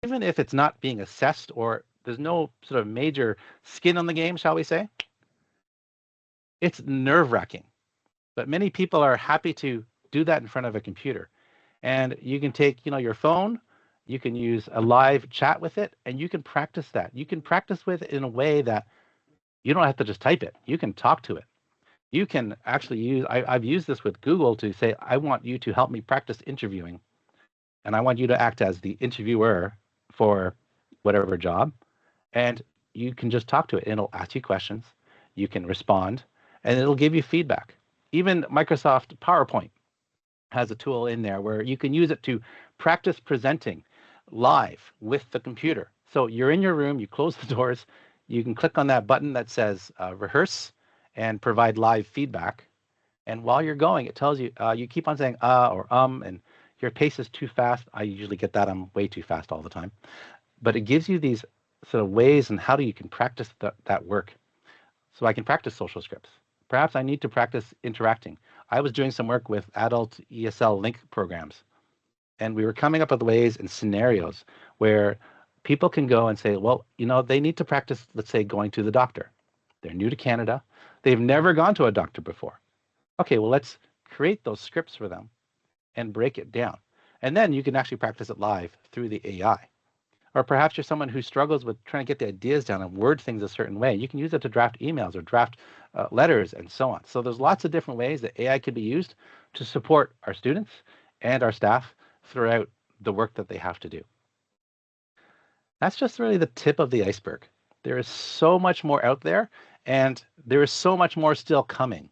even if it's not being assessed or there's no sort of major skin on the game, shall we say, it's nerve-wracking. But many people are happy to do that in front of a computer. And you can take, your phone, you can use a live chat with it, and you can practice that. You can practice with it in a way that you don't have to just type it. You can talk to it. You can actually I've used this with Google to say, I want you to help me practice interviewing, and I want you to act as the interviewer for whatever job. And you can just talk to it. It'll ask you questions. You can respond, and it'll give you feedback. Even Microsoft PowerPoint has a tool in there where you can use it to practice presenting live with the computer. So you're in your room, you close the doors, you can click on that button that says rehearse and provide live feedback. And while you're going, it tells you, you keep on saying or and your pace is too fast. I usually get that. I'm way too fast all the time. But it gives you these sort of ways and how do you can practice that work. So I can practice social scripts. Perhaps I need to practice interacting. I was doing some work with adult ESL link programs, and we were coming up with ways and scenarios where people can go and say, well, they need to practice, let's say, going to the doctor. They're new to Canada. They've never gone to a doctor before. Okay, well, let's create those scripts for them and break it down. And then you can actually practice it live through the AI. Or perhaps you're someone who struggles with trying to get the ideas down and word things a certain way. You can use it to draft emails or draft letters and so on. So there's lots of different ways that AI can be used to support our students and our staff throughout the work that they have to do. That's just really the tip of the iceberg. There is so much more out there, and there is so much more still coming.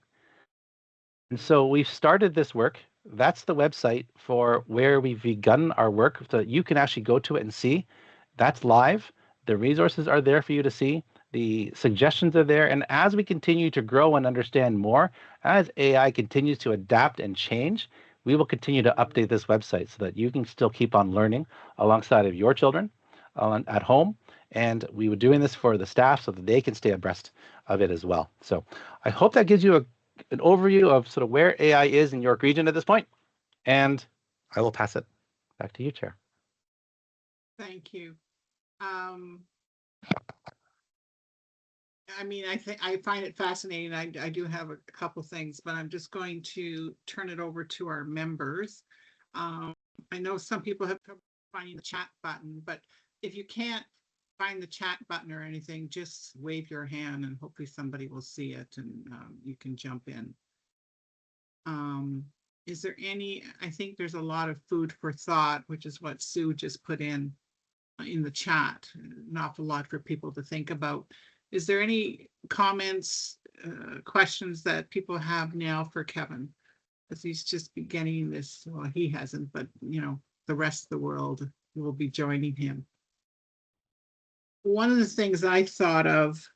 And so we've started this work. That's the website for where we've begun our work. So you can actually go to it and see. That's live. The resources are there for you to see. The suggestions are there. And as we continue to grow and understand more, as AI continues to adapt and change, we will continue to update this website so that you can still keep on learning alongside of your children at home. And we were doing this for the staff so that they can stay abreast of it as well. So I hope that gives you an overview of sort of where AI is in York Region at this point, and I will pass it back to you, Chair. Thank you. I mean, I find it fascinating. I do have a couple things, but I'm just going to turn it over to our members. I know some people have trouble finding the chat button, but if you can't find the chat button or anything, just wave your hand and hopefully somebody will see it and you can jump in. Is there any, I think there's a lot of food for thought, which is what Sue just put in the chat, an awful lot for people to think about. Is there any comments, questions that people have now for Kevin? Because he's just beginning this, well, he hasn't, but the rest of the world will be joining him. One of the things I thought of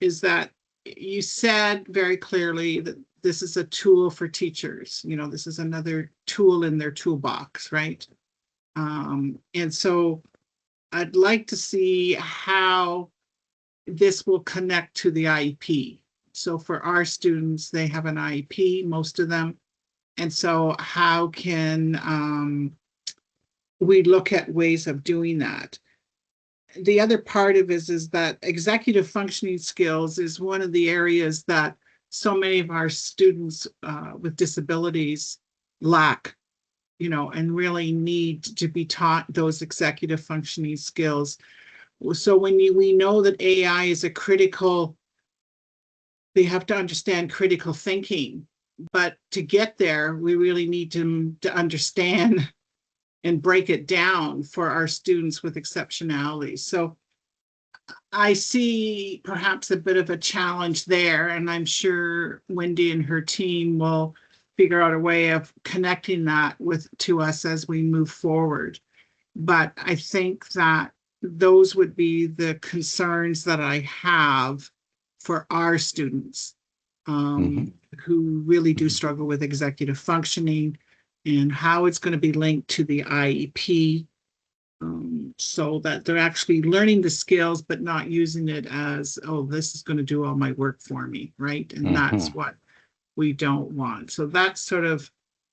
is that you said very clearly that this is a tool for teachers. This is another tool in their toolbox, right? And so I'd like to see how this will connect to the IEP. So for our students, they have an IEP, most of them. And so how can we look at ways of doing that? The other part of it is that executive functioning skills is one of the areas that so many of our students with disabilities lack, and really need to be taught those executive functioning skills. So when we know that AI is a critical, they have to understand critical thinking, but to get there, we really need to understand and break it down for our students with exceptionality. So I see perhaps a bit of a challenge there, and I'm sure Wendy and her team will figure out a way of connecting that to us as we move forward. But I think that those would be the concerns that I have for our students who really do struggle with executive functioning, and how it's going to be linked to the IEP, so that they're actually learning the skills, but not using it as, oh, this is going to do all my work for me, right? And that's what we don't want. So that's sort of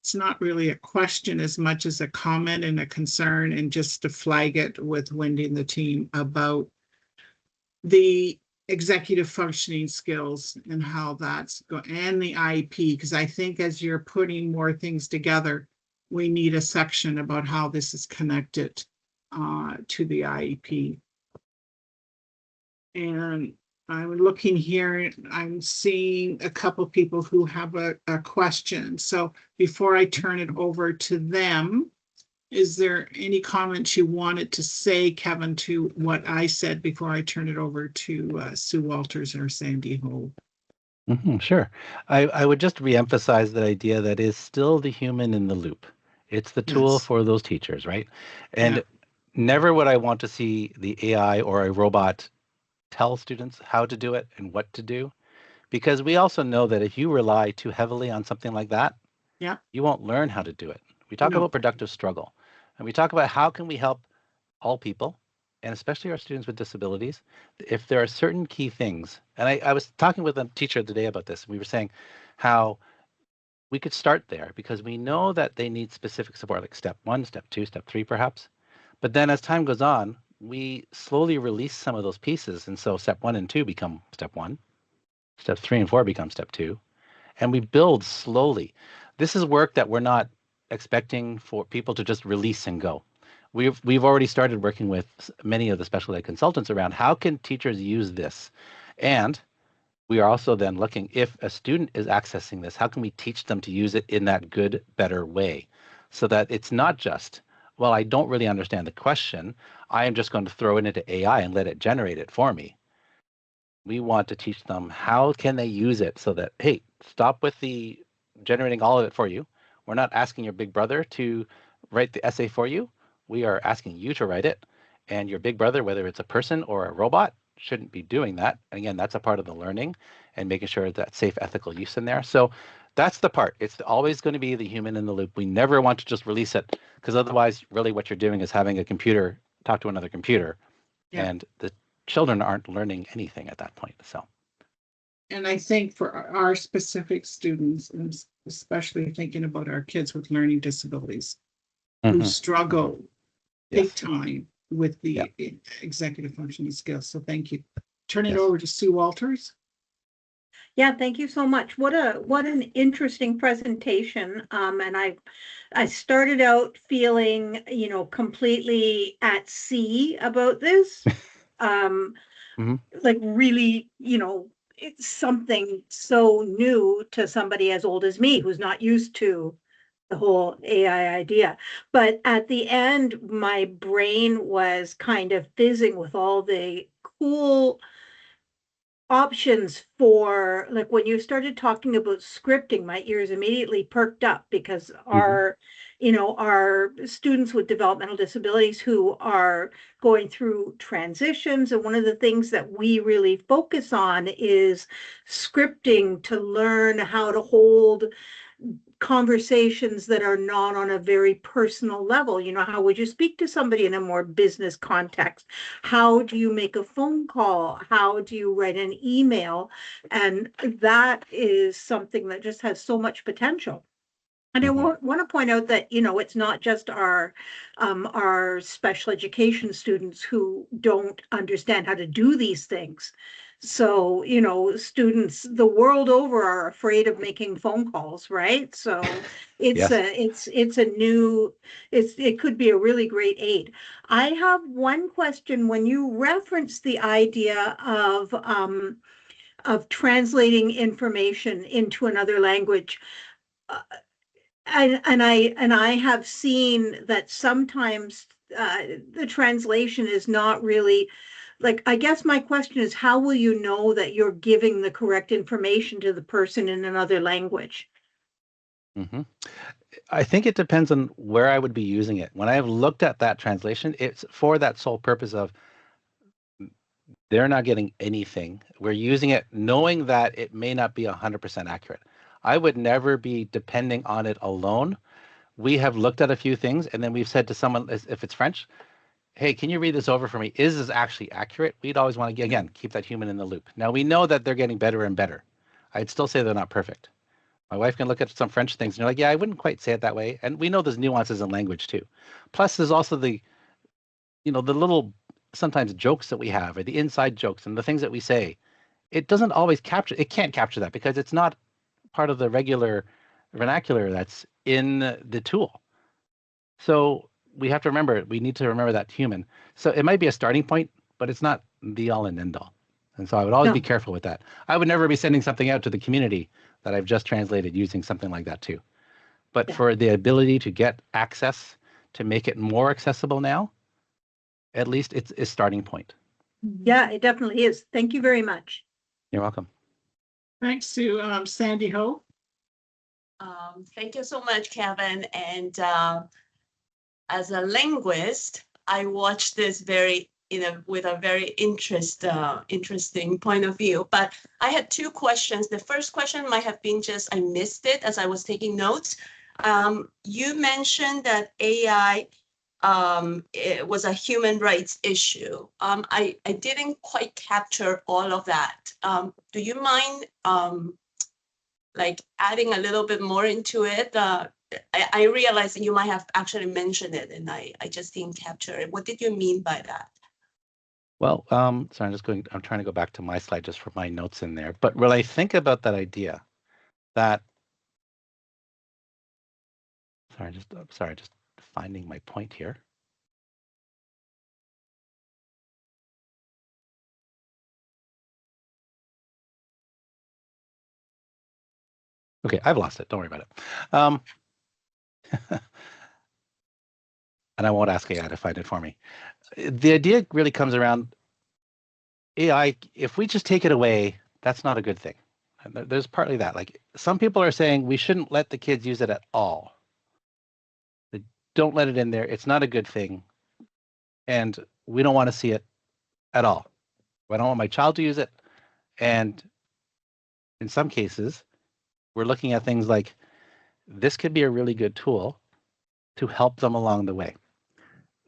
it's not really a question as much as a comment and a concern, and just to flag it with Wendy and the team about the executive functioning skills and how that's and the IEP, because I think as you're putting more things together, we need a section about how this is connected to the IEP. And I'm looking here, I'm seeing a couple people who have a question. So before I turn it over to them, is there any comments you wanted to say, Kevin, to what I said before I turn it over to Sue Walters or Sandy Ho? Sure. I would just reemphasize that idea that is still the human in the loop. It's the tool Yes. for those teachers, right? And Yeah. never would I want to see the AI or a robot tell students how to do it and what to do, because we also know that if you rely too heavily on something like that, Yeah. you won't learn how to do it. We talk No. about productive struggle, and we talk about how can we help all people, and especially our students with disabilities, if there are certain key things. And I was talking with a teacher today about this. We were saying how we could start there because we know that they need specific support, like step 1, step 2, step 3, perhaps. But then as time goes on, we slowly release some of those pieces. And so step 1 and 2 become step 1, step 3 and 4 become step 2, and we build slowly. This is work that we're not expecting for people to just release and go. We've already started working with many of the special ed consultants around how can teachers use this. And we are also then looking, if a student is accessing this, how can we teach them to use it in that good, better way, so that it's not just, well, I don't really understand the question, I am just going to throw it into AI and let it generate it for me. We want to teach them how can they use it so that, hey, stop with the generating all of it for you. We're not asking your big brother to write the essay for you. We are asking you to write it. And your big brother, whether it's a person or a robot, shouldn't be doing that. And again, that's a part of the learning and making sure that safe, ethical use in there. So that's the part. It's always going to be the human in the loop. We never want to just release it, because otherwise, really what you're doing is having a computer talk to another computer. Yeah. And the children aren't learning anything at that point. So, And I think for our specific students, and especially thinking about our kids with learning disabilities who struggle big yes. time with the Yep. executive functioning skills. So thank you. Turn it Yes. over to Sue Walters. Yeah, thank you so much. What an interesting presentation. And I started out feeling, completely at sea about this. Like really, it's something so new to somebody as old as me who's not used to the whole AI idea. But at the end, my brain was kind of fizzing with all the cool options for, like, when you started talking about scripting, my ears immediately perked up, because our students with developmental disabilities who are going through transitions, and one of the things that we really focus on is scripting to learn how to hold conversations that are not on a very personal level. How would you speak to somebody in a more business context? How do you make a phone call? How do you write an email? And that is something that just has so much potential. And I want to point out that, it's not just our special education students who don't understand how to do these things. So, students the world over are afraid of making phone calls, right? So it's Yes. it could be a really great aid. I have one question. When you reference the idea of translating information into another language, I have seen that sometimes the translation is not really, like, I guess my question is, how will you know that you're giving the correct information to the person in another language? I think it depends on where I would be using it. When I have looked at that translation, it's for that sole purpose of they're not getting anything. We're using it knowing that it may not be 100% accurate. I would never be depending on it alone. We have looked at a few things, and then we've said to someone, if it's French, hey, can you read this over for me? Is this actually accurate? We'd always want to, again, keep that human in the loop. Now, we know that they're getting better and better. I'd still say they're not perfect, My wife can look at some French things and you're like, yeah, I wouldn't quite say it that way. And we know there's nuances in language too. Plus, there's also the, the little sometimes jokes that we have or the inside jokes and the things that we say. It doesn't always capture, it can't capture that because it's not part of the regular vernacular that's in the tool. So we have to remember, we need to remember that human. So it might be a starting point, but it's not the all and end all. And so I would always be careful with that. I would never be sending something out to the community that I've just translated using something like that too. But for the ability to get access to make it more accessible now, at least it's a starting point. Yeah, it definitely is. Thank you very much. You're welcome. Thanks to Sandy Ho. Thank you so much, Kevin. And as a linguist, I watched this with a very interesting point of view. But I had two questions. The first question might have been just, I missed it as I was taking notes. You mentioned that AI it was a human rights issue. I didn't quite capture all of that. Do you mind like adding a little bit more into it? I realize that you might have actually mentioned it and I just didn't capture it. What did you mean by that? Well, so I'm trying to go back to my slide just for my notes in there. But when I think about that idea that, just finding my point here. Okay, I've lost it. Don't worry about it. And I won't ask AI to find it for me. The idea really comes around AI. If we just take it away, that's not a good thing. And there's partly that. Like some people are saying we shouldn't let the kids use it at all. Don't let it in there. It's not a good thing. And we don't want to see it at all. I don't want my child to use it. And in some cases, we're looking at things like this could be a really good tool to help them along the way.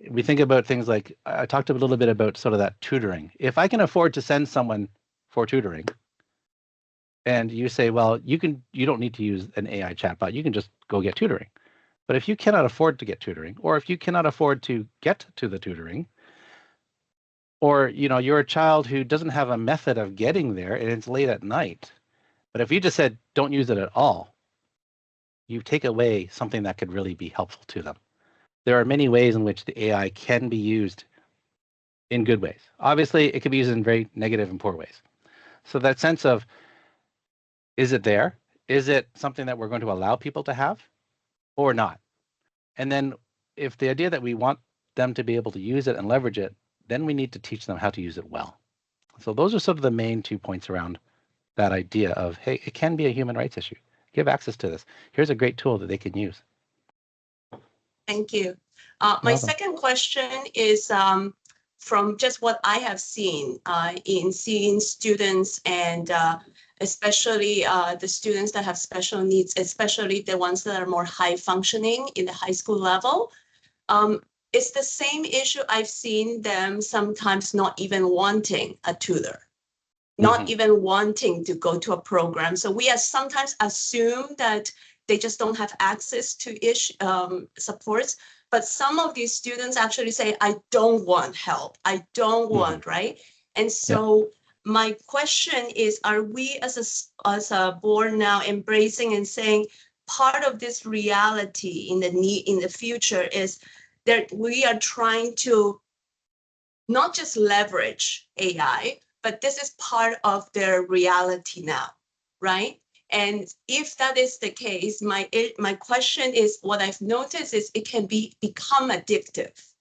We think about things like, I talked a little bit about sort of that tutoring. If I can afford to send someone for tutoring, and you say, well, you don't need to use an AI chatbot, you can just go get tutoring. But if you cannot afford to get tutoring, or if you cannot afford to get to the tutoring, or you're a child who doesn't have a method of getting there and it's late at night, but if you just said don't use it at all, you take away something that could really be helpful to them. There are many ways in which the AI can be used in good ways. Obviously, it can be used in very negative and poor ways. So that sense of, is it there? Is it something that we're going to allow people to have or not? And then if the idea that we want them to be able to use it and leverage it, then we need to teach them how to use it well. So those are sort of the main 2 points around that idea of, hey, it can be a human rights issue. Give access to this. Here's a great tool that they can use. Thank you. My second question is from just what I have seen in seeing students and especially the students that have special needs, especially the ones that are more high functioning in the high school level. It's the same issue. I've seen them sometimes not even wanting a tutor, not even wanting to go to a program. So we sometimes assume that they just don't have access to supports. But some of these students actually say, I don't want help. I don't want, right? And so my question is, are we as a board now embracing and saying part of this reality in the future is that we are trying to not just leverage AI, but this is part of their reality now, right? And if that is the case, my question is, what I've noticed is it can become addictive.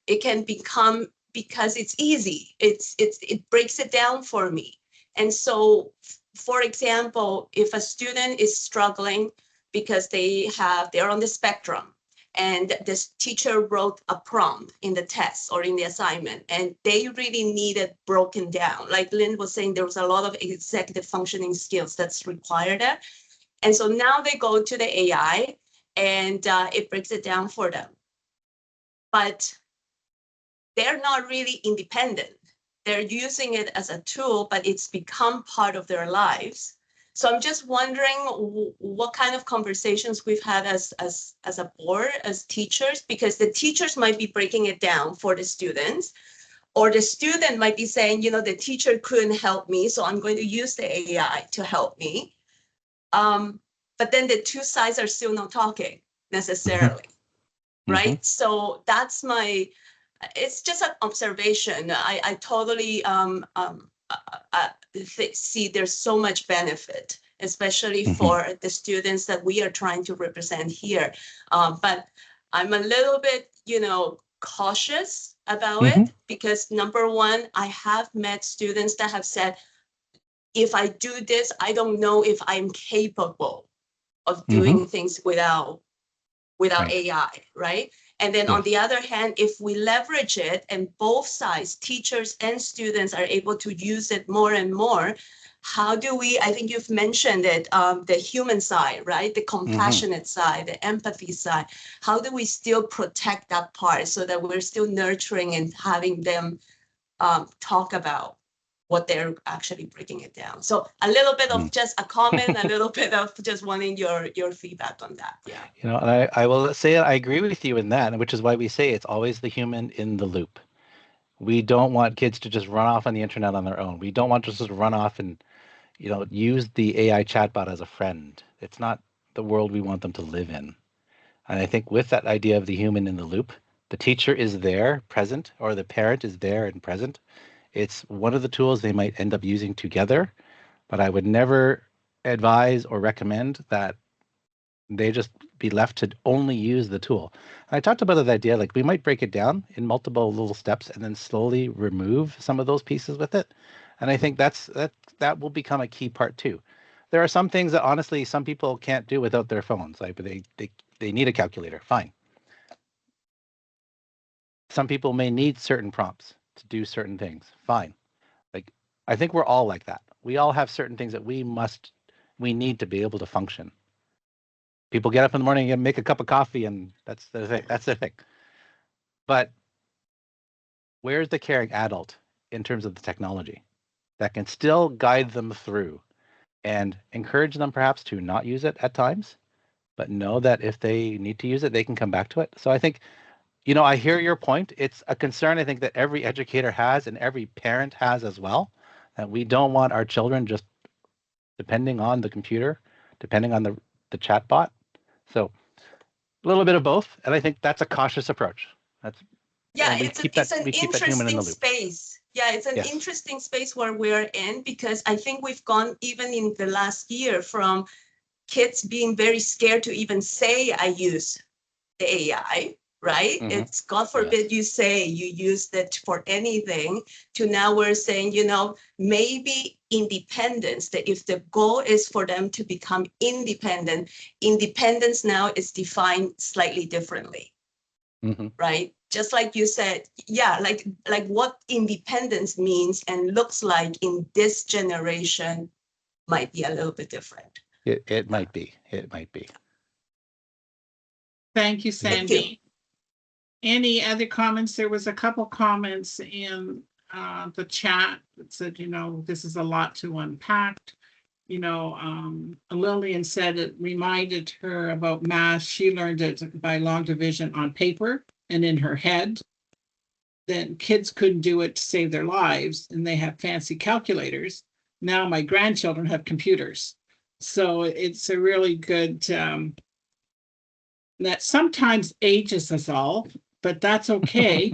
It can become, because it's easy. It breaks it down for me. And so, for example, if a student is struggling because they're on the spectrum, and this teacher wrote a prompt in the test or in the assignment, and they really need it broken down. Like Lynn was saying, there was a lot of executive functioning skills that's required there. And so now they go to the AI and it breaks it down for them. But they're not really independent. They're using it as a tool, but it's become part of their lives. So I'm just wondering what kind of conversations we've had as a board, as teachers, because the teachers might be breaking it down for the students, or the student might be saying, you know, the teacher couldn't help me, so I'm going to use the AI to help me. But then the two sides are still not talking necessarily, right? So that's it's just an observation. I totally see there's so much benefit, especially for the students that we are trying to represent here. But I'm a little bit, you know, cautious about it, because number one, I have met students that have said, if I do this, I don't know if I'm capable of doing things without AI, right? And then on the other hand, if we leverage it and both sides, teachers and students, are able to use it more and more, how do we, I think you've mentioned it, the human side, right? The compassionate side, the empathy side. How do we still protect that part so that we're still nurturing and having them talk about what they're actually breaking it down? So a little bit of just a comment, a little bit of just wanting your feedback on that. Yeah. You know, and I will say I agree with you in that, which is why we say it's always the human in the loop. We don't want kids to just run off on the internet on their own. We don't want to just run off and, you know, use the AI chatbot as a friend. It's not the world we want them to live in. And I think with that idea of the human in the loop, the teacher is there, present, or the parent is there and present. It's one of the tools they might end up using together, but I would never advise or recommend that they just be left to only use the tool. And I talked about the idea, like we might break it down in multiple little steps and then slowly remove some of those pieces with it. And I think that will become a key part too. There are some things that honestly some people can't do without their phones. Like they need a calculator, fine. Some people may need certain prompts to do certain things, fine. Like I think we're all like that. We all have certain things that we need to be able to function. People get up in the morning and make a cup of coffee, and that's their thing. That's their thing. But where's the caring adult in terms of the technology that can still guide them through and encourage them perhaps to not use it at times, but know that if they need to use it, they can come back to it. So I think, you know, I hear your point. It's a concern I think that every educator has and every parent has as well, that we don't want our children just depending on the computer, depending on the chat bot. So a little bit of both, and I think that's a cautious approach. It's an interesting space. Yeah, it's an interesting space where we're in, because I think we've gone even in the last year from kids being very scared to even say I use the AI, right? It's God forbid you say you used it for anything, to now we're saying, you know, maybe independence, that if the goal is for them to become independent, independence now is defined slightly differently, right? Just like you said, yeah, like what independence means and looks like in this generation might be a little bit different. It might be. It might be. Thank you, Sandy. Thank you. Any other comments? There was a couple comments in the chat that said, you know, this is a lot to unpack. You know, Lillian said it reminded her about math. She learned it by long division on paper and in her head. Then kids couldn't do it to save their lives, and they have fancy calculators. Now my grandchildren have computers. So it's a really good, that sometimes ages us all, but that's okay.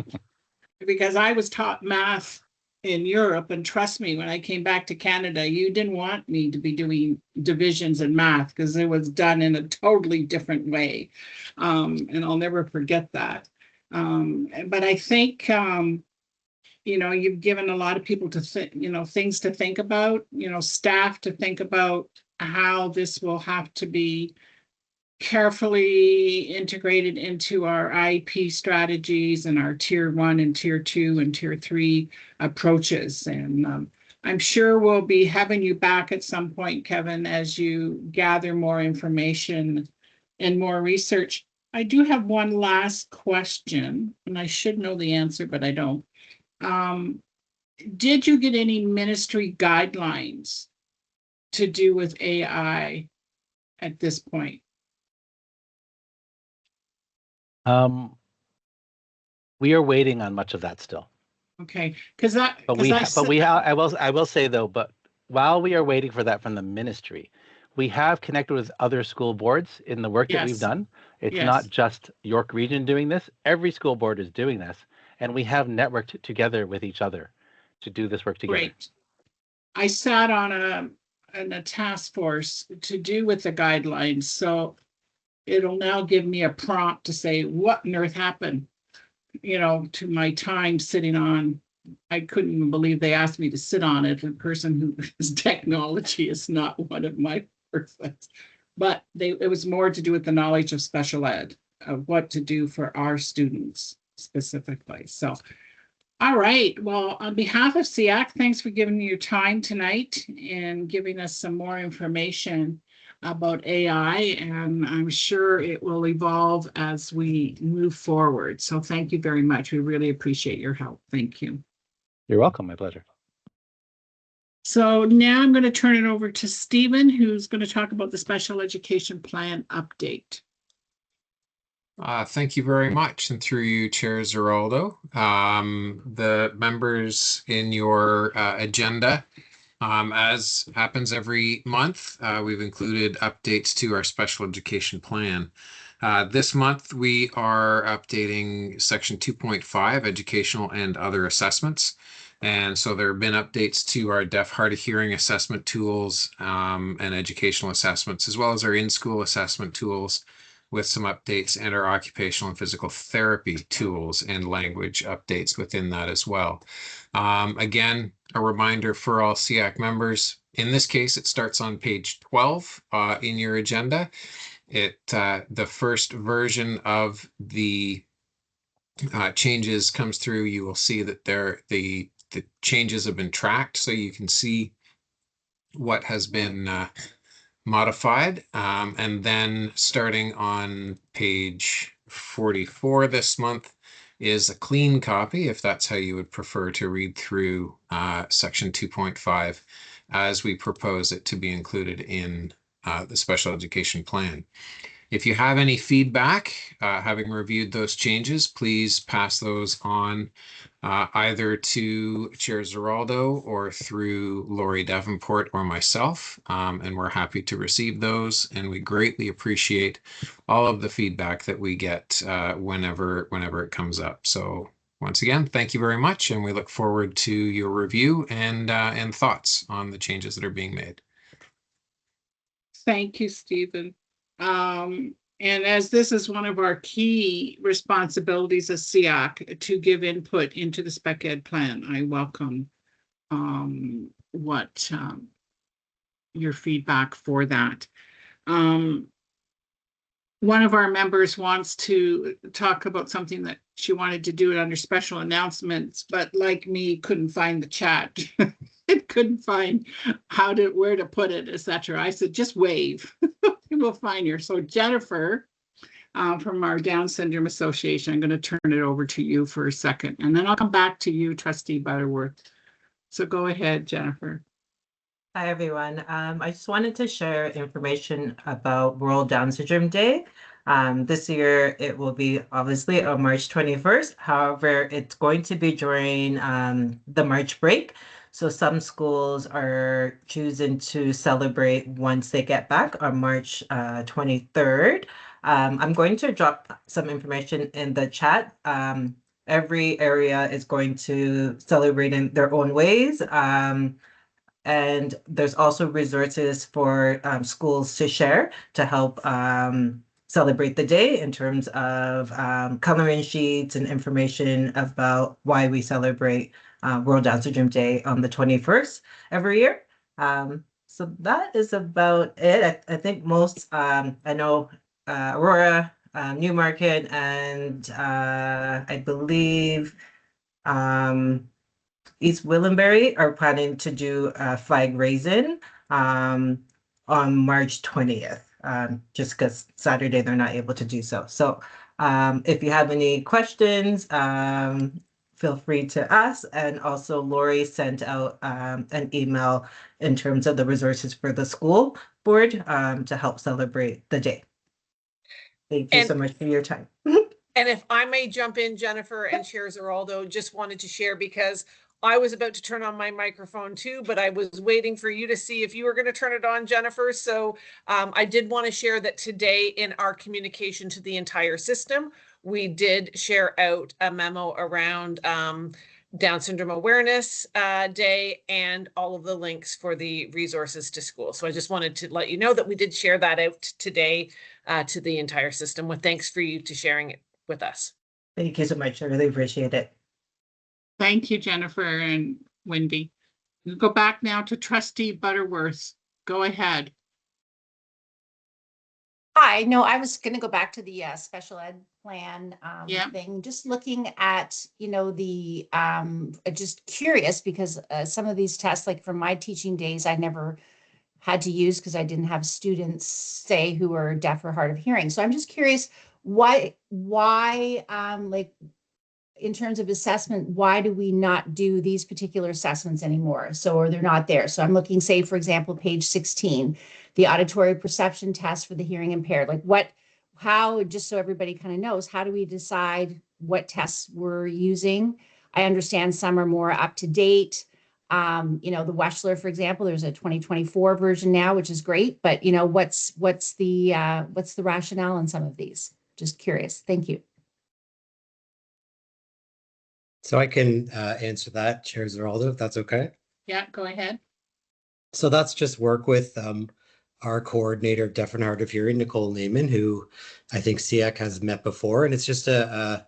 Because I was taught math in Europe, and trust me, when I came back to Canada, you didn't want me to be doing divisions in math because it was done in a totally different way. And I'll never forget that. But I think, you know, you've given a lot of people to think, you know, things to think about, you know, staff to think about how this will have to be carefully integrated into our IP strategies and our tier 1 and tier 2 and tier 3 approaches. And I'm sure we'll be having you back at some point, Kevin, as you gather more information and more research. I do have one last question, and I should know the answer, but I don't. Did you get any ministry guidelines to do with AI at this point? We are waiting on much of that still. Okay, because that, But I will say though, but while we are waiting for that from the ministry, we have connected with other school boards in the work that we've Yes. done. It's Yes. not just York Region doing this. Every school board is doing this, and we have networked together with each other to do this work together. Great. I sat on a task force to do with the guidelines, so it'll now give me a prompt to say, what on earth happened? You know, to my time sitting on, I couldn't even believe they asked me to sit on it. A person whose technology is not one of my perfect, but it was more to do with the knowledge of special ed, of what to do for our students specifically. So, all right. Well, on behalf of SEAC, thanks for giving me your time tonight and giving us some more information about AI, and I'm sure it will evolve as we move forward. So thank you very much. We really appreciate your help. Thank you. You're welcome. My pleasure. So now I'm going to turn it over to Stephen, who's going to talk about the special education plan update. Thank you very much. And through you, Chair Zeraldo, the members in your agenda, as happens every month, we've included updates to our special education plan. This month, we are updating section 2.5, educational and other assessments. And so there have been updates to our deaf, hard of hearing assessment tools and educational assessments, as well as our in-school assessment tools, with some updates, and our occupational and physical therapy tools and language updates within that as well. Again, a reminder for all SEAC members, in this case, it starts on page 12 in your agenda. The first version of the changes comes through. You will see that the changes have been tracked, so you can see what has been modified, and then starting on page 44 this month is a clean copy, if that's how you would prefer to read through section 2.5 as we propose it to be included in the special education plan. If you have any feedback, having reviewed those changes, please pass those on either to Chair Zeraldo or through Lori Davenport or myself, and we're happy to receive those. And we greatly appreciate all of the feedback that we get whenever it comes up. So once again, thank you very much, and we look forward to your review and thoughts on the changes that are being made. Thank you, Stephen. And as this is one of our key responsibilities as SEAC to give input into the spec ed plan, I welcome your feedback for that. One of our members wants to talk about something that she wanted to do it under special announcements, but like me, couldn't find the chat. It couldn't find where to put it, etc. I said, just wave. We'll find her. So Jennifer, from our Down Syndrome Association, I'm going to turn it over to you for a second, and then I'll come back to you, Trustee Butterworth. So go ahead, Jennifer. Hi, everyone. I just wanted to share information about World Down Syndrome Day. This year, it will be obviously on March 21st. However, it's going to be during the March break. So some schools are choosing to celebrate once they get back on March 23rd. I'm going to drop some information in the chat. Every area is going to celebrate in their own ways. And there's also resources for schools to share to help celebrate the day in terms of coloring sheets and information about why we celebrate World Down Syndrome Day on the 21st every year. So that is about it. I think most, I know Aurora, Newmarket, and I believe East Willenbury are planning to do a flag raising on March 20th, just because Saturday they're not able to do so. So if you have any questions, feel free to ask. And also Lori sent out an email in terms of the resources for the school board to help celebrate the day. Thank you so much for your time. And if I may jump in, Jennifer and Chair Zeraldo, just wanted to share because I was about to turn on my microphone too, but I was waiting for you to see if you were going to turn it on, Jennifer. So I did want to share that today in our communication to the entire system, we did share out a memo around Down Syndrome Awareness Day and all of the links for the resources to school. So I just wanted to let you know that we did share that out today to the entire system with thanks for you to sharing it with us. Thank you so much. I really appreciate it. Thank you, Jennifer and Wendy. We'll go back now to Trustee Butterworth. Go ahead. Hi, no, I was going to go back to the special ed plan Yeah. thing, just looking at, you know, the just curious because some of these tests, like from my teaching days, I never had to use because I didn't have students, say, who are deaf or hard of hearing. So I'm just curious why like in terms of assessment, why do we not do these particular assessments anymore? So, or they're not there. So I'm looking, say, for example, page 16, the auditory perception test for the hearing impaired. Like how, just so everybody kind of knows, how do we decide what tests we're using? I understand some are more up to date. You know, the Wechsler, for example, there's a 2024 version now, which is great. But, you know, what's the rationale on some of these? Just curious. Thank you. So I can answer that, Chair Zeraldo, if that's okay. Yeah, go ahead. So that's just work with our coordinator of deaf and hard of hearing, Nicole Naiman, who I think SEAC has met before. And it's just a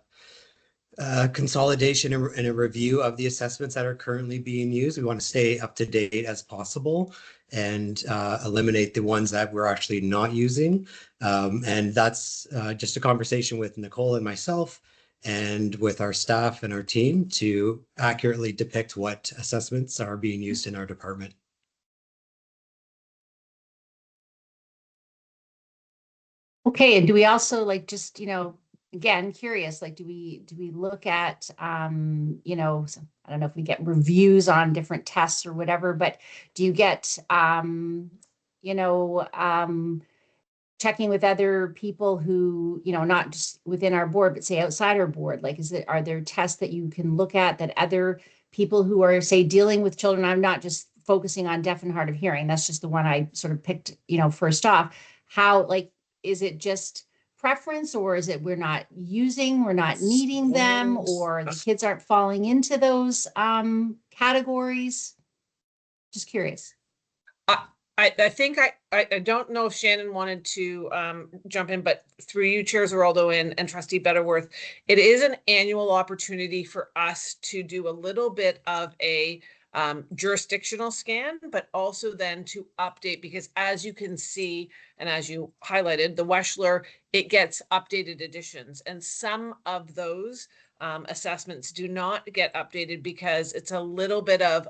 consolidation and a review of the assessments that are currently being used. We want to stay up to date as possible and eliminate the ones that we're actually not using. And that's just a conversation with Nicole and myself and with our staff and our team to accurately depict what assessments are being used in our department. Okay, and do we also like just, you know, again, curious, like do we look at you know, I don't know if we get reviews on different tests or whatever, but do you get you know, checking with other people who, you know, not just within our board, but say outside our board? Like, are there tests that you can look at that other people who are, say, dealing with children? I'm not just focusing on deaf and hard of hearing. That's just the one I sort of picked, you know, first off. How, like, is it just preference, or is it we're not needing them, or the kids aren't falling into those categories? Just curious. I think I don't know if Shannon wanted to jump in, but through you, Chair Zeraldo and Trustee Butterworth, it is an annual opportunity for us to do a little bit of a jurisdictional scan, but also then to update, because as you can see, and as you highlighted, the Wechsler, it gets updated editions, and some of those assessments do not get updated because it's a little bit of,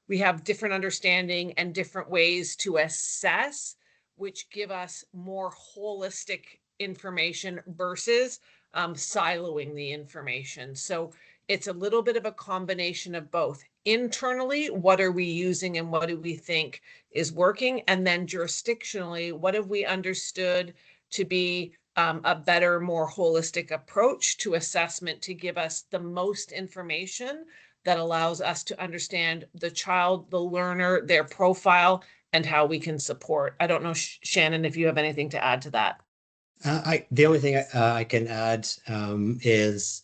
we have different understanding and different ways to assess, which give us more holistic information versus siloing the information. So it's a little bit of a combination of both. Internally, what are we using and what do we think is working? And then jurisdictionally, what have we understood to be a better, more holistic approach to assessment to give us the most information that allows us to understand the child, the learner, their profile, and how we can support. I don't know, Shannon, if you have anything to add to that. The only thing I can add is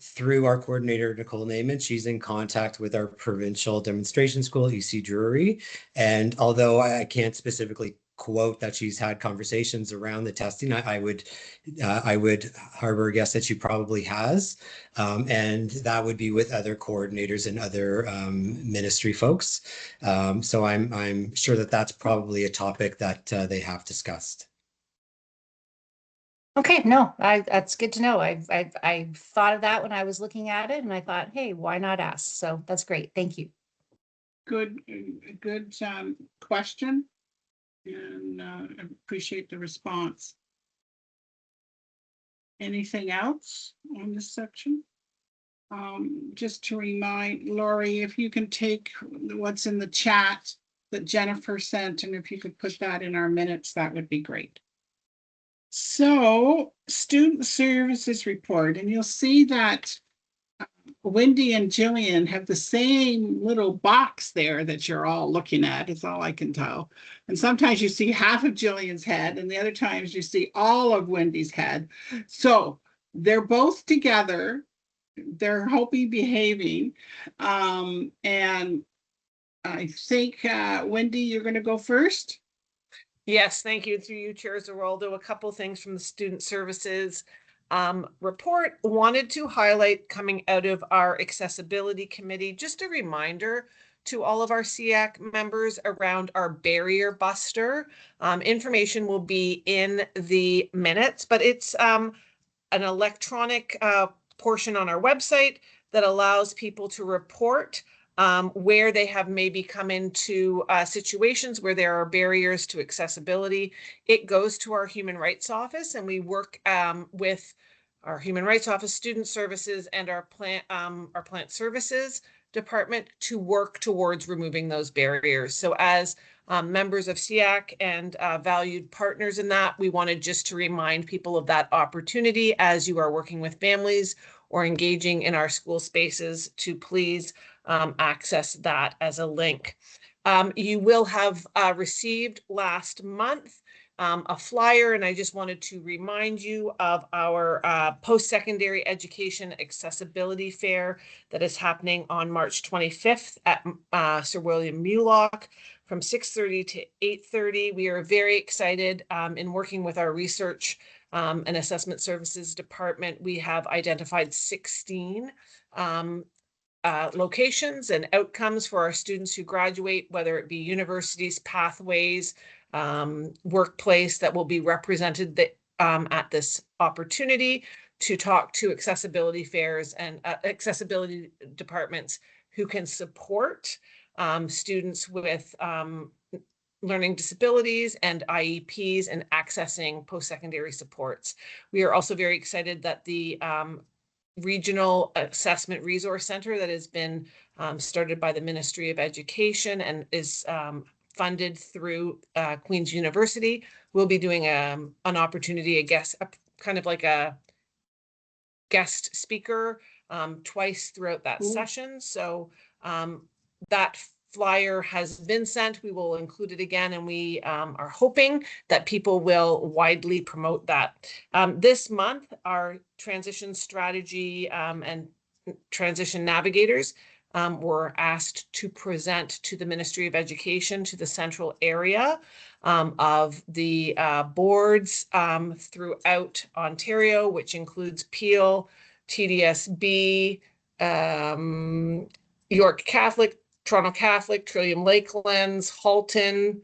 through our coordinator, Nicole Naiman. She's in contact with our provincial demonstration school, EC Drury. And although I can't specifically quote that she's had conversations around the testing, I would harbor a guess that she probably has, and that would be with other coordinators and other ministry folks. So I'm sure that that's probably a topic that they have discussed. Okay, no, that's good to know. I thought of that when I was looking at it, and I thought, hey, why not ask? So that's great. Thank you. Good question, and appreciate the response. Anything else on this section? just to remind Lori, if you can take what's in the chat that Jennifer sent, and if you could put that in our minutes, that would be great. So, student services report, and you'll see that Wendy and Jillian have the same little box there that you're all looking at, is all I can tell. And sometimes you see half of Jillian's head, and the other times you see all of Wendy's head. So they're both together. They're hoping, behaving. And I think, Wendy, you're going to go first. Yes, thank you. Through you, Chair Zeraldo. A couple things from the Student Services report. Wanted to highlight, coming out of our accessibility committee, just a reminder to all of our SEAC members around our barrier buster. Information will be in the minutes, but it's an electronic portion on our website that allows people to report where they have maybe come into situations where there are barriers to accessibility. It goes to our Human Rights Office, and we work with our Human Rights Office, Student Services, and our Plant Services Department to work towards removing those barriers. So as members of SEAC and valued partners in that, we wanted just to remind people of that opportunity as you are working with families or engaging in our school spaces to please access that as a link. You will have received last month a flyer, and I just wanted to remind you of our post-secondary education accessibility fair that is happening on March 25th at Sir William Mulock from 6:30 to 8:30. We are very excited in working with our research and assessment services department. We have identified 16 locations and outcomes for our students who graduate, whether it be universities, pathways, workplace, that will be represented at this opportunity to talk to accessibility fairs and accessibility departments who can support students with learning disabilities and IEPs and accessing post-secondary supports. We are also very excited that the Regional Assessment Resource Center that has been started by the Ministry of Education and is funded through Queen's University will be doing an opportunity, kind of like a guest speaker twice throughout that session. So that flyer has been sent. We will include it again, and we are hoping that people will widely promote that. This month, our transition strategy and transition navigators were asked to present to the Ministry of Education, to the central area of the boards throughout Ontario, which includes Peel, TDSB, York Catholic, Toronto Catholic, Trillium Lakelands, Halton,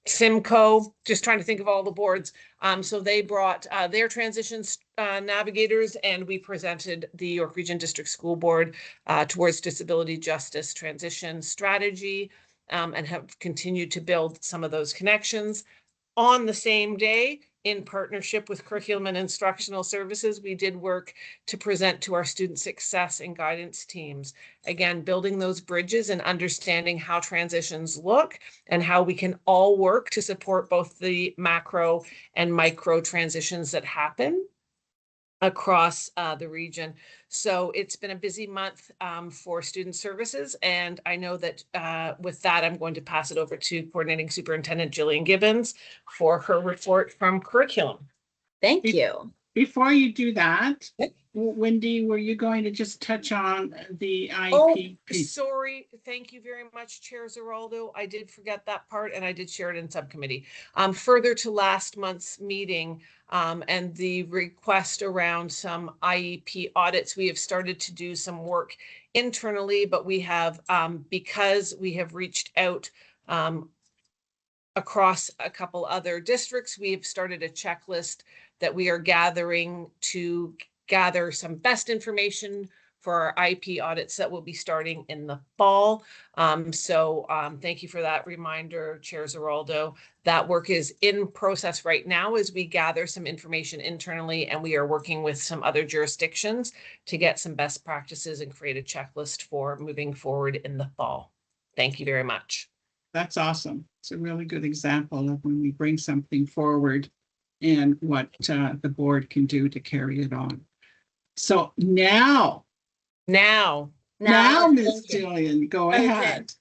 Simcoe, just trying to think of all the boards. So they brought their transition navigators, and we presented the York Region District School Board towards disability justice transition strategy, and have continued to build some of those connections. On the same day, in partnership with Curriculum and Instructional Services, we did work to present to our student success and guidance teams. Again, building those bridges and understanding how transitions look and how we can all work to support both the macro and micro transitions that happen across the region. So it's been a busy month for student services, and I know that with that, I'm going to pass it over to Coordinating Superintendent Jillian Gibbons for her report from curriculum. Thank you. Before you do that, Wendy, were you going to just touch on the IEP piece? Sorry. Thank you very much, Chair Zeraldo. I did forget that part, and I did share it in subcommittee. Further to last month's meeting and the request around some IEP audits, we have started to do some work internally, but we have, because we have reached out across a couple other districts, we have started a checklist that we are gathering to gather some best information for our IP audits that will be starting in the fall. So thank you for that reminder, Chair Zeraldo. That work is in process right now as we gather some information internally, and we are working with some other jurisdictions to get some best practices and create a checklist for moving forward in the fall. Thank you very much. That's awesome. It's a really good example of when we bring something forward and what the board can do to carry it on. So now, Ms. thank you. Jillian, go Okay. ahead.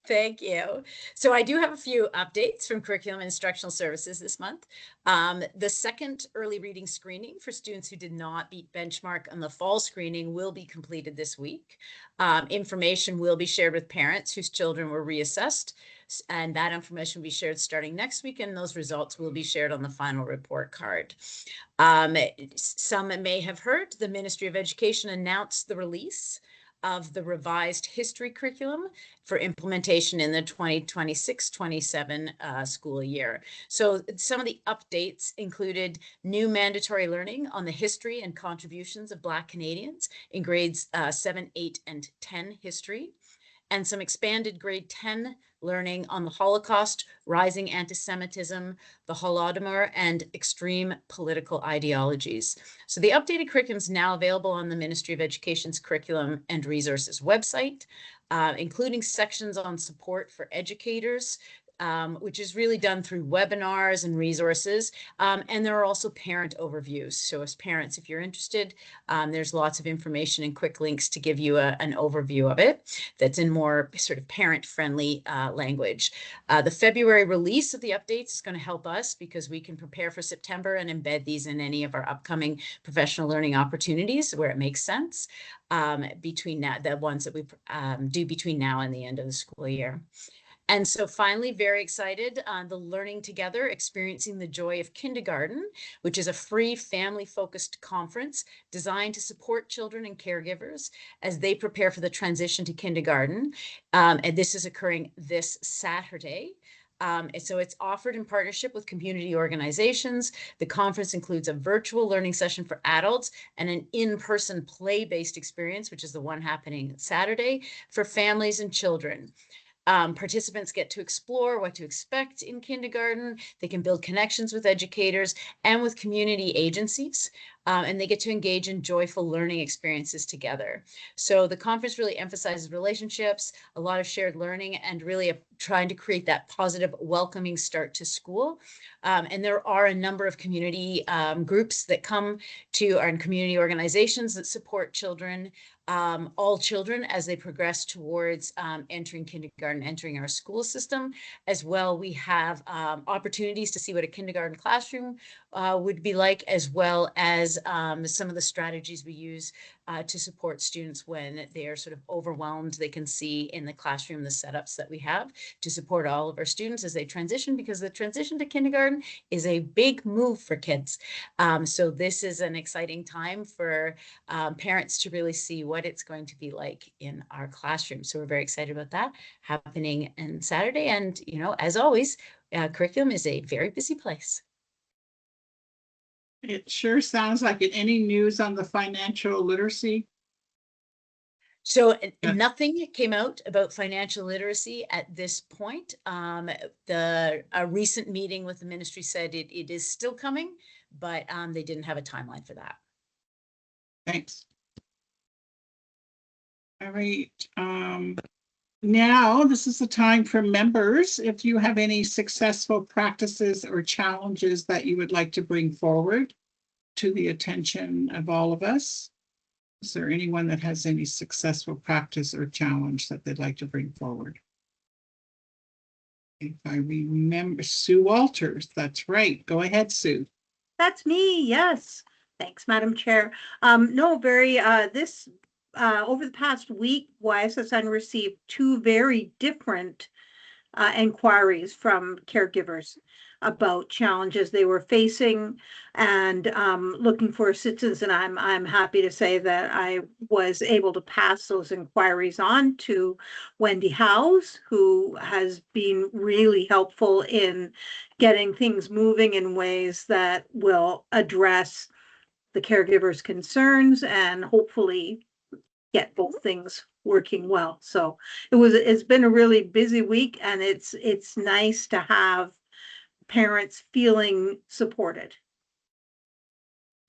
Thank you. So I do have a few updates from Curriculum and Instructional Services this month. The second early reading screening for students who did not beat benchmark on the fall screening will be completed this week. Information will be shared with parents whose children were reassessed, and that information will be shared starting next week, and those results will be shared on the final report card. Some may have heard the Ministry of Education announced the release of the revised history curriculum for implementation in the 2026-27 school year. So some of the updates included new mandatory learning on the history and contributions of Black Canadians in grades 7, 8, and 10 history, and some expanded grade 10 learning on the Holocaust, rising anti-Semitism, the Holodomor, and extreme political ideologies. So the updated curriculum is now available on the Ministry of Education's Curriculum and Resources website, including sections on support for educators, which is really done through webinars and resources. And there are also parent overviews. So as parents, if you're interested, there's lots of information and quick links to give you an overview of it that's in more sort of parent-friendly language. The February release of the updates is going to help us because we can prepare for September and embed these in any of our upcoming professional learning opportunities where it makes sense, between now, the ones that we do between now and the end of the school year. And so finally, very excited on the Learning Together, Experiencing the Joy of Kindergarten, which is a free family-focused conference designed to support children and caregivers as they prepare for the transition to kindergarten. And this is occurring this Saturday. And so it's offered in partnership with community organizations. The conference includes a virtual learning session for adults and an in-person play-based experience, which is the one happening Saturday, for families and children. Participants get to explore what to expect in kindergarten. They can build connections with educators and with community agencies, and they get to engage in joyful learning experiences together. So the conference really emphasizes relationships, a lot of shared learning, and really trying to create that positive, welcoming start to school. And there are a number of community groups that come to our community organizations that support children, all children as they progress towards entering kindergarten, entering our school system. As well, we have opportunities to see what a kindergarten classroom would be like, as well as some of the strategies we use to support students when they are sort of overwhelmed. They can see in the classroom the setups that we have to support all of our students as they transition, because the transition to kindergarten is a big move for kids. So this is an exciting time for parents to really see what it's going to be like in our classroom. So we're very excited about that happening on Saturday. And, you know, as always, curriculum is a very busy place. It sure sounds like it. Any news on the financial literacy? So nothing came out about financial literacy at this point. A recent meeting with the ministry said it is still coming, but they didn't have a timeline for that. Thanks. All right. Now this is the time for members. If you have any successful practices or challenges that you would like to bring forward to the attention of all of us. Is there anyone that has any successful practice or challenge that they'd like to bring forward? If I remember, Sue Walters, that's right. Go ahead, Sue. That's me, yes. Thanks, Madam Chair. Over the past week, YSSN received two very different inquiries from caregivers about challenges they were facing and looking for assistance. And I'm happy to say that I was able to pass those inquiries on to Wendy Howes, who has been really helpful in getting things moving in ways that will address the caregivers' concerns and hopefully get both things working well. So it's been a really busy week, and it's nice to have parents feeling supported.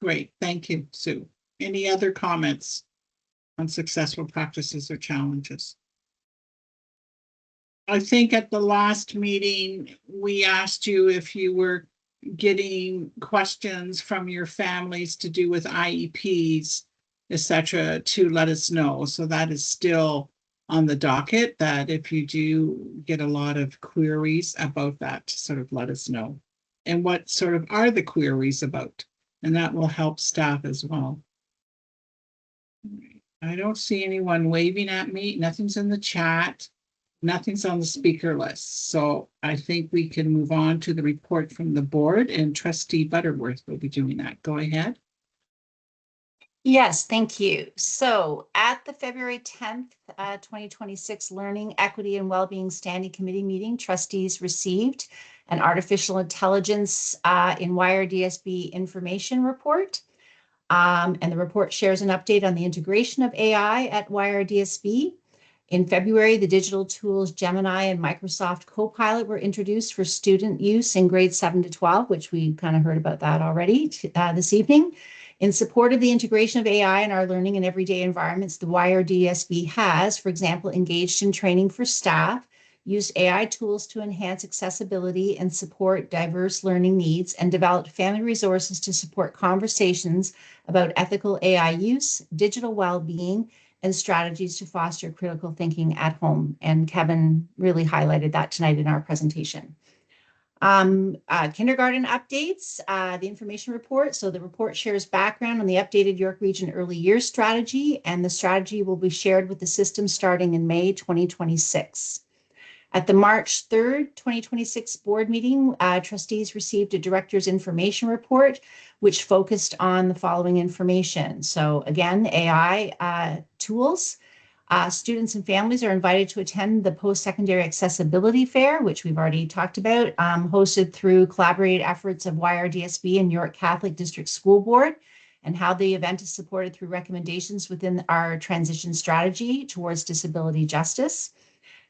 Great, thank you, Sue. Any other comments on successful practices or challenges? I think at the last meeting, we asked you if you were getting questions from your families to do with IEPs, etc., to let us know. So that is still on the docket, that if you do get a lot of queries about that, to sort of let us know. And what sort of are the queries about? And that will help staff as well. I don't see anyone waving at me. Nothing's in the chat. Nothing's on the speaker list. So I think we can move on to the report from the board, and Trustee Butterworth will be doing that. Go ahead. Yes, thank you. So at the February 10th, 2026 Learning, Equity, and Wellbeing Standing Committee meeting, trustees received an artificial intelligence in WIRE-DSB information report. And the report shares an update on the integration of AI at WIRE-DSB. In February, the digital tools Gemini and Microsoft Copilot were introduced for student use in grades 7 to 12, which we kind of heard about that already this evening. In support of the integration of AI in our learning and everyday environments, the WIRE-DSB has, for example, engaged in training for staff, used AI tools to enhance accessibility and support diverse learning needs, and developed family resources to support conversations about ethical AI use, digital well-being, and strategies to foster critical thinking at home. And Kevin really highlighted that tonight in our presentation. Kindergarten updates, the information report. So the report shares background on the updated York Region Early Years Strategy, and the strategy will be shared with the system starting in May 2026. At the March 3rd, 2026 board meeting, trustees received a director's information report, which focused on the following information. So again, AI tools. Students and families are invited to attend the Post-Secondary Accessibility Fair, which we've already talked about, hosted through collaborated efforts of WIRE-DSB and York Catholic District School Board, and how the event is supported through recommendations within our transition strategy towards disability justice.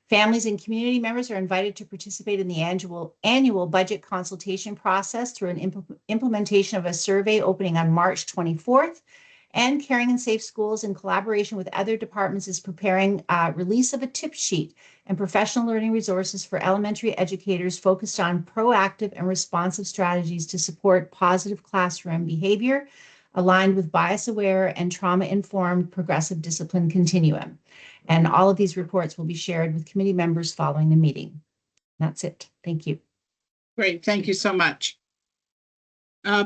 Families and community members are invited to participate in the annual budget consultation process through an implementation of a survey opening on March 24th. And Caring and Safe Schools, in collaboration with other departments, is preparing release of a tip sheet and professional learning resources for elementary educators focused on proactive and responsive strategies to support positive classroom behavior aligned with bias-aware and trauma-informed progressive discipline continuum. And all of these reports will be shared with committee members following the meeting. That's it. Thank you. Great, thank you so much.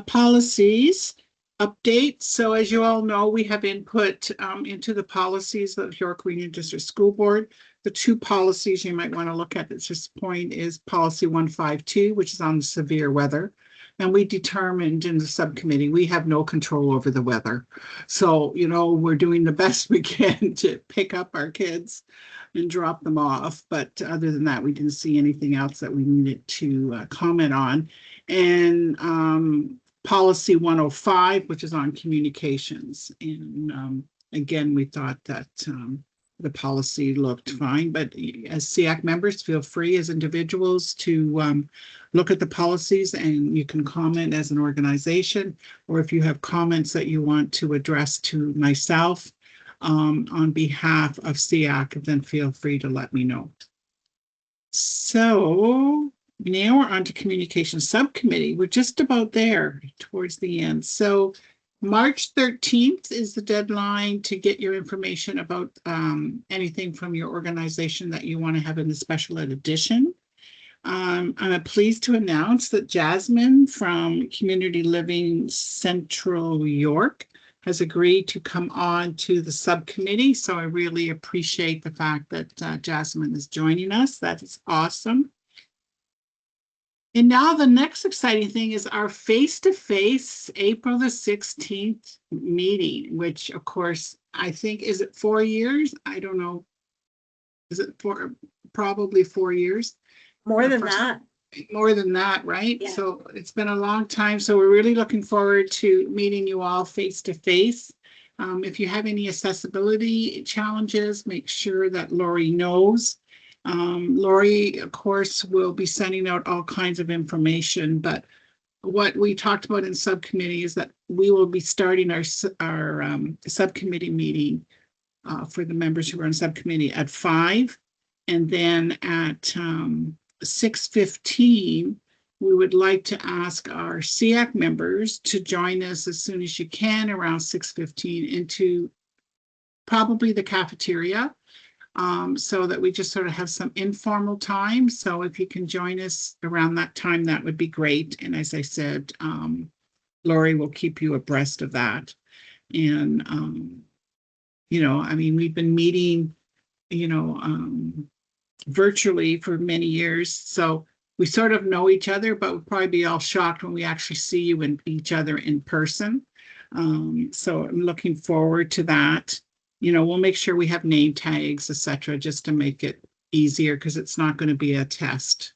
Policies update. So as you all know, we have input into the policies of York Region District School Board. The two policies you might want to look at at this point is policy 152, which is on the severe weather. And we determined in the subcommittee, we have no control over the weather. So, you know, we're doing the best we can to pick up our kids and drop them off. But other than that, we didn't see anything else that we needed to comment on. And policy 105, which is on communications. And again, we thought that the policy looked fine, but as SEAC members, feel free as individuals to look at the policies, and you can comment as an organization, or if you have comments that you want to address to myself on behalf of SEAC, then feel free to let me know. So now we're on to communication subcommittee. We're just about there towards the end. So March 13th is the deadline to get your information about anything from your organization that you want to have in the special ed edition. I'm pleased to announce that Jasmine from Community Living Central York has agreed to come on to the subcommittee. So I really appreciate the fact that Jasmine is joining us. That is awesome. And now the next exciting thing is our face-to-face April the 16th meeting, which of course, I think, is it 4 years? I don't know. Is it probably 4 years? More than that. More than that, right? Yeah. So it's been a long time. So we're really looking forward to meeting you all face-to-face. If you have any accessibility challenges, make sure that Lori knows. Lori, of course, will be sending out all kinds of information, but what we talked about in subcommittee is that we will be starting our subcommittee meeting for the members who are on subcommittee at 5. And then at 6:15, we would like to ask our SEAC members to join us as soon as you can around 6:15 into probably the cafeteria, so that we just sort of have some informal time. So if you can join us around that time, that would be great. And as I said, Lori will keep you abreast of that. And, I mean, we've been meeting, virtually for many years. So we sort of know each other, but we'll probably be all shocked when we actually see you and each other in person. So I'm looking forward to that. We'll make sure we have name tags, etc., just to make it easier, because it's not going to be a test,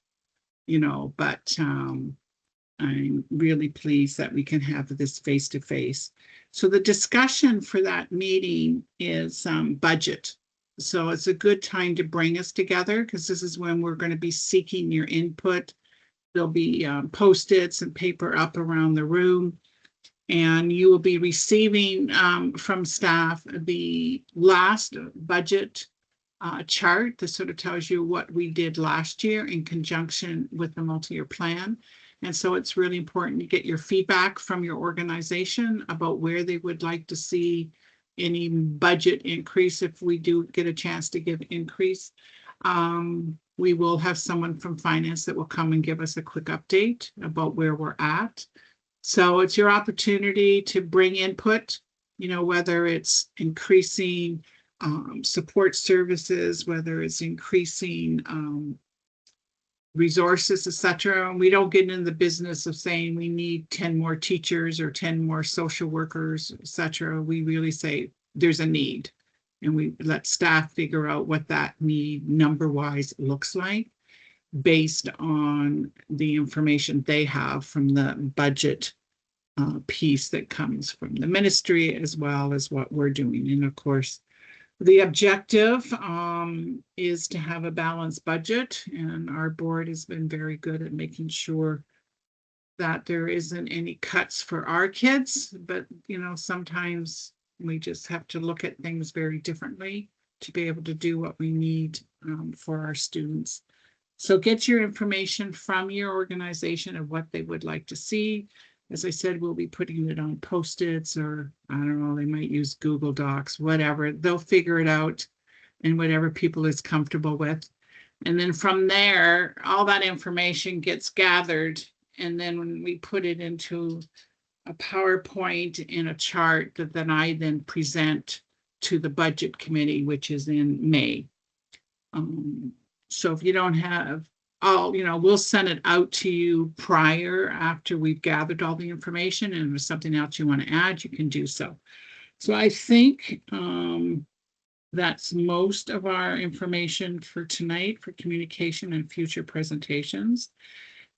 but I'm really pleased that we can have this face-to-face. So the discussion for that meeting is budget. So it's a good time to bring us together, because this is when we're going to be seeking your input. There'll be Post-its and paper up around the room. And you will be receiving from staff the last budget chart that sort of tells you what we did last year in conjunction with the multi-year plan. And so it's really important to get your feedback from your organization about where they would like to see any budget increase if we do get a chance to give increase. We will have someone from finance that will come and give us a quick update about where we're at. So it's your opportunity to bring input, whether it's increasing support services, whether it's increasing resources, etc. And we don't get in the business of saying we need 10 more teachers or 10 more social workers, etc. We really say there's a need, and we let staff figure out what that need number-wise looks like, based on the information they have from the budget piece that comes from the ministry, as well as what we're doing. And of course, the objective is to have a balanced budget, and our board has been very good at making sure that there isn't any cuts for our kids. But, sometimes we just have to look at things very differently to be able to do what we need for our students. So get your information from your organization of what they would like to see. As I said, we'll be putting it on Post-its, or I don't know, they might use Google Docs, whatever. They'll figure it out and whatever people is comfortable with. And then from there, all that information gets gathered. And then when we put it into a PowerPoint in a chart that then I then present to the budget committee, which is in May. So if you don't have all, we'll send it out to you prior, after we've gathered all the information, and if there's something else you want to add, you can do so. So I think that's most of our information for tonight for communication and future presentations.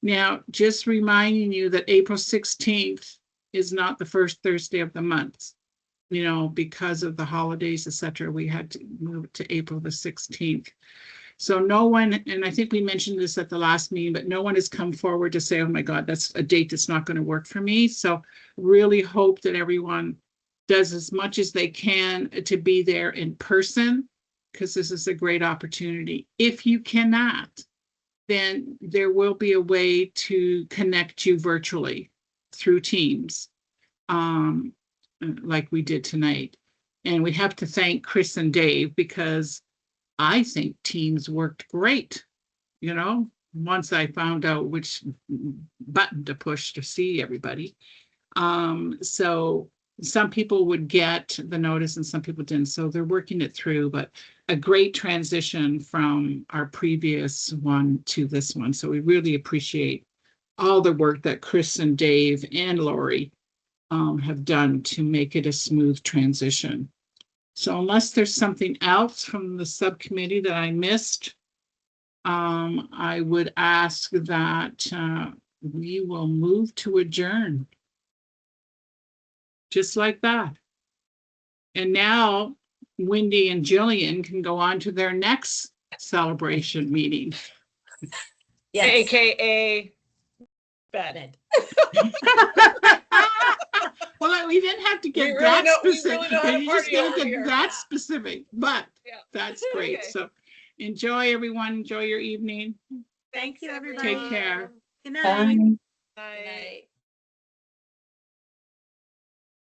Now, just reminding you that April 16th is not the first Thursday of the month. Because of the holidays, etc., we had to move it to April the 16th. So no one, and I think we mentioned this at the last meeting, but no one has come forward to say, oh my God, that's a date that's not going to work for me. So really hope that everyone does as much as they can to be there in person, because this is a great opportunity. If you cannot, then there will be a way to connect you virtually through Teams, like we did tonight. And we have to thank Chris and Dave, because I think Teams worked great, once I found out which button to push to see everybody. So some people would get the notice and some people didn't. So they're working it through, but a great transition from our previous one to this one. So we really appreciate all the work that Chris and Dave and Lori have done to make it a smooth transition. So unless there's something else from the subcommittee that I missed, I would ask that we will move to adjourn. Just like that. And now Wendy and Jillian can go on to their next celebration meeting. Yes. AKA bed. Well, we didn't have to We get really that know- we specific. really know how to You just party didn't over get here. that specific, but Yeah. that's great. Okay. So enjoy, everyone. Enjoy your evening. Thank you, Thanks, everybody. Take care. Good night. Bye. Night. Night.